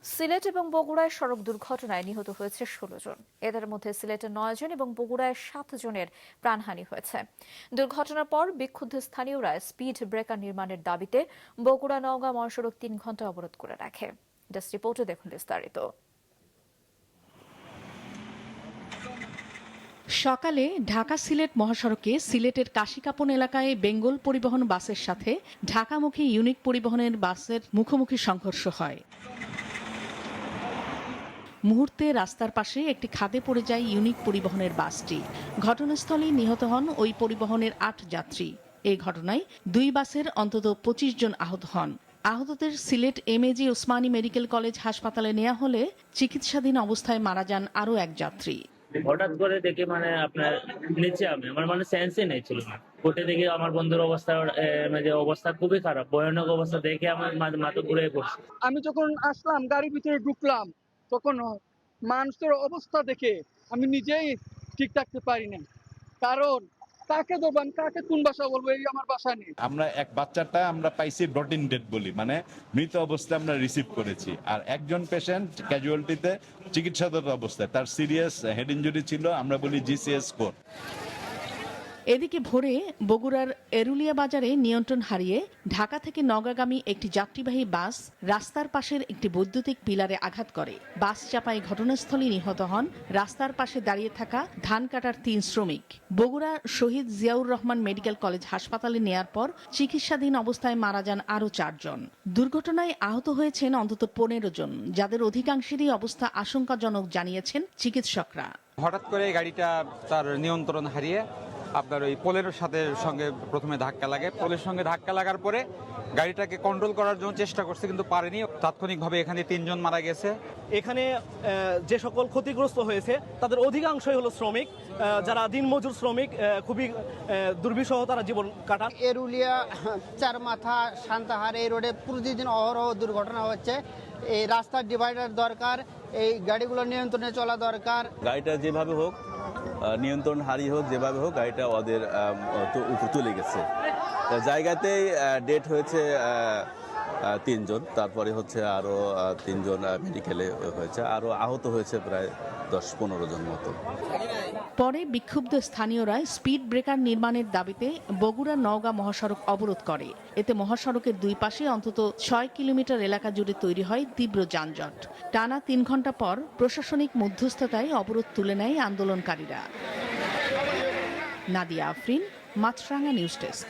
সিলেট এবং বগুড়ায় সড়ক দুর্ঘটনায় নিহত হয়েছে ১৬ জন। এদের মধ্যে সিলেটে ৯ জন এবং বগুড়ায় ৭ জনের প্রাণহানি হয়েছে। দুর্ঘটনার পর বিক্ষুব্ধ স্থানীয়রা স্পিড ব্রেকার নির্মাণের দাবিতে বগুড়া নওগাঁ মহাসড়ক ৩ ঘণ্টা অবরোধ করে রাখে। ডেস্ক রিপোর্টে দেখুন বিস্তারিত। সকালে ঢাকা সিলেট মহাসড়কে সিলেটের কাশিকাপন এলাকায় বেঙ্গল পরিবহন বাসের সাথে ঢাকামুখী ইউনিক পরিবহনের বাসের মুখোমুখি সংঘর্ষ হয়। মুহূর্তে রাস্তার পাশে একটি খাদে পড়ে যায় ইউনিক পরিবহনের বাসটি। ঘটনাস্থলেই নিহত হন ওই পরিবহনের ৮ যাত্রী। এই ঘটনায় দুই বাসের অন্তত ২৫ জন আহত হন। আহতদের Sylhet MAG Osmani medical college হাসপাতালে নেওয়া হলে চিকিৎসাধীন অবস্থায় মারা যান আরও এক যাত্রী। হঠাৎ করে দেখে আপনার নিচে আমার সেন্সই নেই ছিল না। কোটে দেখে আমার বন্ধুর অবস্থা খুবই খারাপ, ভয়ানক অবস্থা দেখে আমার মাথা ঘুরে পড়ছে। আমি যখন আসলাম গাড়ির ভিতরে ঢুকলাম তখন মানুষের অবস্থা দেখে আমি নিজেই ঠিক থাকতে পারি না, কারণ কাকে দেবেন কাকে কোন ভাষা বলবো, এই আমার ভাষা নেই। আমরা এক বাচ্চাটা আমরা পাইছি ব্রট ইন ডেড বলি, মৃত অবস্থায় আমরা রিসিভ করেছি। আর একজন পেশেন্ট ক্যাজুয়ালিটিতে চিকিৎসাধীন অবস্থায়, তার সিরিয়াস হেড ইনজুরি ছিল, আমরা বলি জিসিএস 4। এদিকে ভোরে বগুড়ার এরুলিয়া বাজারে নিয়ন্ত্রণ হারিয়ে ঢাকা থেকে নওগাঁগামী একটি যাত্রীবাহী বাস রাস্তার পাশের একটি বৈদ্যুতিক পিলারে আঘাত করে। বাস চাপায় ঘটনাস্থলে নিহত হন রাস্তার পাশে দাঁড়িয়ে থাকা ধান কাটার ৩ শ্রমিক। বগুড়া শহীদ জিয়াউর রহমান মেডিকেল কলেজ হাসপাতালে নেয়ার পর চিকিৎসাধীন অবস্থায় মারা যান আরও ৪ জন। দুর্ঘটনায় আহত হয়েছেন অন্তত ১৫ জন, যাদের অধিকাংশেরই অবস্থা আশঙ্কাজনক জানিয়েছেন চিকিৎসকরা। হঠাৎ করে গাড়িটা তার নিয়ন্ত্রণ হারিয়ে আপনার ওই পোলের সঙ্গে প্রথমে ধাক্কা লাগে। পোলের সঙ্গে ধাক্কা লাগার পরে গাড়িটাকে কন্ট্রোল করার জন্য চেষ্টা করছে, কিন্তু পারেনি। তাৎক্ষণিকভাবে এখানে ৩ জন মারা গেছে। এখানে যে সকল ক্ষতিগ্রস্ত হয়েছে তাদের অধিকাংশই হলো শ্রমিক, যারা দিনমজুর শ্রমিক, খুবই দুর্বিষহ তারা জীবন কাটান। এরুলিয়া চারমাথা সান্তাহার এই রোডে প্রতিদিন অহরহ দুর্ঘটনা হচ্ছে। এই রাস্তার ডিভাইডার দরকার, এই গাড়িগুলো নিয়ন্ত্রণে চলা দরকার। গাড়িটা যেভাবে হোক, নিয়ন্ত্রণ হারিয়ে হোক, যেভাবে হোক গাড়িটা ওদের উপর চলে গেছে। জায়গাতেই ডেথ হয়েছে ৩ জন, তারপরে হচ্ছে আরও ৩ জন মেডিকেলে হয়েছে, আরও আহত হয়েছে প্রায় ১০-১৫ জন মতো। পরে বিক্ষুব্ধ স্থানীয়রা স্পিড ব্রেকার নির্মাণের দাবিতে বগুড়া নওগাঁ মহাসড়ক অবরোধ করে। এতে মহাসড়কের দুই পাশে অন্তত ৬ কিলোমিটার এলাকা জুড়ে তৈরি হয় তীব্র যানজট। টানা ৩ ঘণ্টা পর প্রশাসনিক মধ্যস্থতায় অবরোধ তুলে নেয় আন্দোলনকারীরা। নাদিয়া আফরিন, মাছরাঙা নিউজ ডেস্ক।